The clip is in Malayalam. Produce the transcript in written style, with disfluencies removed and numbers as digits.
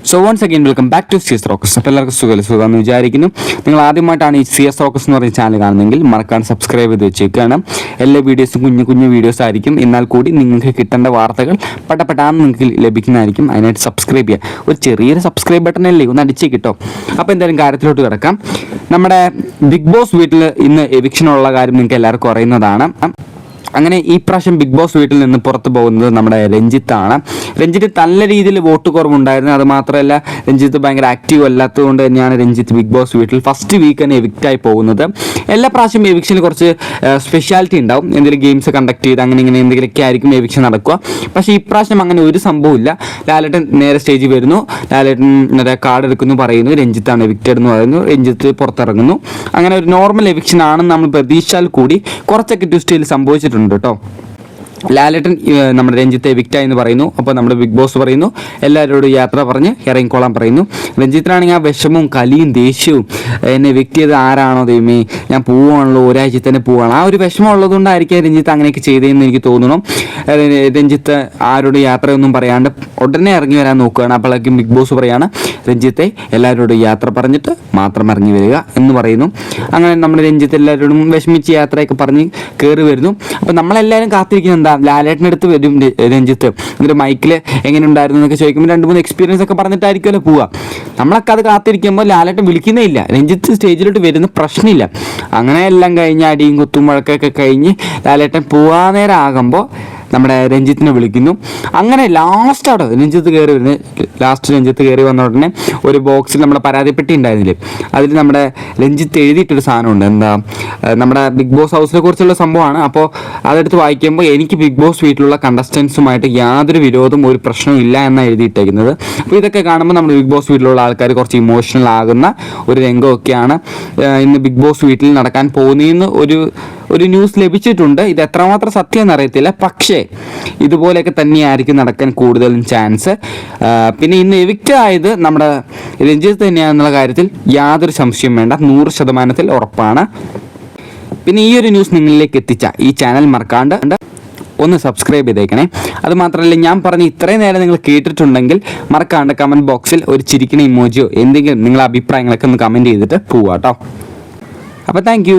So once again welcome back to CS Rockers. അപ്പോൾ എല്ലാവർക്കും സുഖമെന്ന് വിചാരിക്കുന്നു. നിങ്ങൾ ആദ്യമായിട്ടാണ് ഈ CS Rockers എന്ന് പറയുന്ന ചാനൽ കാണുന്നതെങ്കിൽ മറക്കാൻ സബ്സ്ക്രൈബ് ചെയ്ത് വെച്ചേക്കാണ്. എല്ലാ വീഡിയോസും കുഞ്ഞു വീഡിയോസ് ആയിരിക്കും. എന്നാൽ കൂടി നിങ്ങൾക്ക് കിട്ടേണ്ട വാർത്തകൾ പെട്ടെന്ന് നിങ്ങൾക്ക് ലഭിക്കുന്നതായിരിക്കും. അതിനായിട്ട് സബ്സ്ക്രൈബ് ചെയ്യുക. ഒരു ചെറിയൊരു സബ്സ്ക്രൈബ് ബട്ടണല്ലേ, ഒന്ന് അടിച്ചേ കിട്ടോ. അപ്പോൾ എന്തായാലും കാര്യത്തിലോട്ട് കിടക്കാം. നമ്മുടെ ബിഗ് ബോസ് വീട്ടിൽ ഇന്ന് എവിക്ഷനുള്ള കാര്യം നിങ്ങൾക്ക് എല്ലാവർക്കും അറിയുന്നതാണ്. അങ്ങനെ ഈ പ്രാവശ്യം ബിഗ് ബോസ് വീട്ടിൽ നിന്ന് പുറത്തു പോകുന്നത് നമ്മുടെ രഞ്ജിത്താണ്. രഞ്ജിത്ത് നല്ല രീതിയിൽ വോട്ട് കുറവുണ്ടായിരുന്നു. അത് മാത്രമല്ല, രഞ്ജിത്ത് ഭയങ്കര ആക്റ്റീവ് അല്ലാത്തതുകൊണ്ട് തന്നെയാണ് രഞ്ജിത്ത് ബിഗ് ബോസ് വീട്ടിൽ ഫസ്റ്റ് വീക്ക് തന്നെ എവിക്റ്റായി പോകുന്നത്. എല്ലാ പ്രാവശ്യം എവിക്ഷന് കുറച്ച് സ്പെഷ്യാലിറ്റി ഉണ്ടാവും. എന്തെങ്കിലും ഗെയിംസ് കണ്ടക്ട് ചെയ്ത് അങ്ങനെ എന്തെങ്കിലുമൊക്കെ ആയിരിക്കും എവിക്ഷൻ നടക്കുക. പക്ഷേ ഈ പ്രാവശ്യം അങ്ങനെ ഒരു സംഭവമില്ല. ലാലേട്ടൻ നേരെ സ്റ്റേജിൽ വരുന്നു, ലാലേട്ടൻ കാർഡ് എടുക്കുന്നു, പറയുന്നു രഞ്ജിത്താണ് എവിക്റ്റഡ് എന്ന് പറയുന്നു, രഞ്ജിത്ത് പുറത്തിറങ്ങുന്നു. അങ്ങനെ ഒരു നോർമൽ എവിക്ഷൻ ആണെന്ന് നമ്മൾ പ്രതീക്ഷിച്ചാൽ കൂടി കുറച്ചൊക്കെ ട്വിസ്റ്റിൽ സംഭവിച്ചിട്ടുണ്ട് കേട്ടോ. ലാലേട്ടൻ നമ്മുടെ രഞ്ജിത്തെ എവിക്റ്റായി എന്ന് പറയുന്നു. അപ്പോൾ നമ്മുടെ ബിഗ് ബോസ് പറയുന്നു എല്ലാവരോടും യാത്ര പറഞ്ഞ് ഇറങ്ങിക്കോളാൻ പറയുന്നു. രഞ്ജിത്തിനാണെങ്കിൽ ആ വിഷമവും കലിയും ദേഷ്യവും എന്നെ എവിക്റ്റ് ചെയ്ത് ആരാണോ ദൈവമേ, ഞാൻ പോവുകയാണല്ലോ, ഒരാഴ്ച തന്നെ പോവുകയാണ്, ആ ഒരു വിഷമം ഉള്ളതുകൊണ്ടായിരിക്കും രഞ്ജിത്ത് അങ്ങനെയൊക്കെ ചെയ്തതെന്ന് എനിക്ക് തോന്നുന്നു. രഞ്ജിത്ത് ആരോടും യാത്രയൊന്നും പറയാണ്ട് ഉടനെ ഇറങ്ങി വരാൻ നോക്കുകയാണ്. അപ്പോഴേക്കും ബിഗ് ബോസ് പറയാണ് രഞ്ജിത്തെ എല്ലാവരോടും യാത്ര പറഞ്ഞിട്ട് മാത്രം ഇറങ്ങി വരിക എന്ന് പറയുന്നു. അങ്ങനെ നമ്മുടെ രഞ്ജിത്ത് എല്ലാവരോടും വിഷമിച്ച് യാത്രയൊക്കെ പറഞ്ഞ് കയറി വരുന്നു. അപ്പോൾ നമ്മളെല്ലാവരും കാത്തിരിക്കുന്നത് ലാലേട്ടനടുത്ത് വരും രഞ്ജിത്ത്. എന്നിട്ട് മൈക്കിൽ എങ്ങനെ ഉണ്ടായിരുന്നു എന്നൊക്കെ ചോദിക്കുമ്പോൾ 2-3 എക്സ്പീരിയൻസ് ഒക്കെ പറഞ്ഞിട്ടായിരിക്കുമല്ലോ പോവുക. നമ്മളൊക്കെ അത് കാത്തിരിക്കുമ്പോൾ ലാലേട്ടൻ വിളിക്കുന്നേ ഇല്ല. രഞ്ജിത്ത് സ്റ്റേജിലോട്ട് വരുന്ന പ്രശ്നമില്ല. അങ്ങനെ എല്ലാം കഴിഞ്ഞ് അടിയും കുത്തും വഴക്കൊക്കെ കഴിഞ്ഞ് ലാലേട്ടൻ പോവാൻ നേരം ആകുമ്പോൾ നമ്മുടെ രഞ്ജിത്തിനെ വിളിക്കുന്നു. അങ്ങനെ ലാസ്റ്റ് രഞ്ജിത്ത് കയറി വന്ന ഉടനെ ഒരു ബോക്സിൽ നമ്മുടെ പരാതിപ്പെട്ടി ഉണ്ടായിരുന്നില്ലേ, അതിൽ നമ്മുടെ രഞ്ജിത്ത് എഴുതിയിട്ടൊരു സാധനമുണ്ട്. എന്താ, നമ്മുടെ ബിഗ് ബോസ് ഹൗസിനെ കുറിച്ചുള്ള സംഭവമാണ്. അപ്പോൾ അതെടുത്ത് വായിക്കുമ്പോൾ എനിക്ക് ബിഗ് ബോസ് വീട്ടിലുള്ള കണ്ടസ്റ്റൻസുമായിട്ട് യാതൊരു വിരോധവും ഒരു പ്രശ്നവും ഇല്ല എന്നാണ് എഴുതിയിട്ടേക്കുന്നത്. അപ്പോൾ ഇതൊക്കെ കാണുമ്പോൾ നമ്മുടെ ബിഗ് ബോസ് വീട്ടിലുള്ള ആൾക്കാർ കുറച്ച് ഇമോഷണൽ ആകുന്ന ഒരു രംഗമൊക്കെയാണ് ഇന്ന് ബിഗ് ബോസ് വീട്ടിൽ നടക്കാൻ പോകുന്നതെന്ന് ഒരു ന്യൂസ് ലഭിച്ചിട്ടുണ്ട്. ഇത് എത്രമാത്രം സത്യം എന്നറിയത്തില്ല, പക്ഷേ ഇതുപോലെയൊക്കെ തന്നെയായിരിക്കും നടക്കാൻ കൂടുതലും ചാൻസ്. പിന്നെ ഇന്ന് എവിക്റ്റ് ആയത് നമ്മുടെ രഞ്ജിത്ത് തന്നെയാണെന്നുള്ള കാര്യത്തിൽ യാതൊരു സംശയം വേണ്ട, 100% ഉറപ്പാണ്. പിന്നെ ഈ ഒരു ന്യൂസ് നിങ്ങളിലേക്ക് എത്തിച്ച ഈ ചാനൽ മറക്കാണ്ട് ഒന്ന് സബ്സ്ക്രൈബ് ചെയ്തേക്കണേ. അതുമാത്രമല്ല, ഞാൻ പറഞ്ഞ ഇത്രയും നേരം നിങ്ങൾ കേട്ടിട്ടുണ്ടെങ്കിൽ മറക്കാണ്ട് കമൻറ്റ് ബോക്സിൽ ഒരു ചിരിക്കണ ഇമോജിയോ എന്തെങ്കിലും നിങ്ങളുടെ അഭിപ്രായങ്ങളൊക്കെ ഒന്ന് കമൻറ്റ് ചെയ്തിട്ട് പോവാട്ടോ. അപ്പോൾ താങ്ക്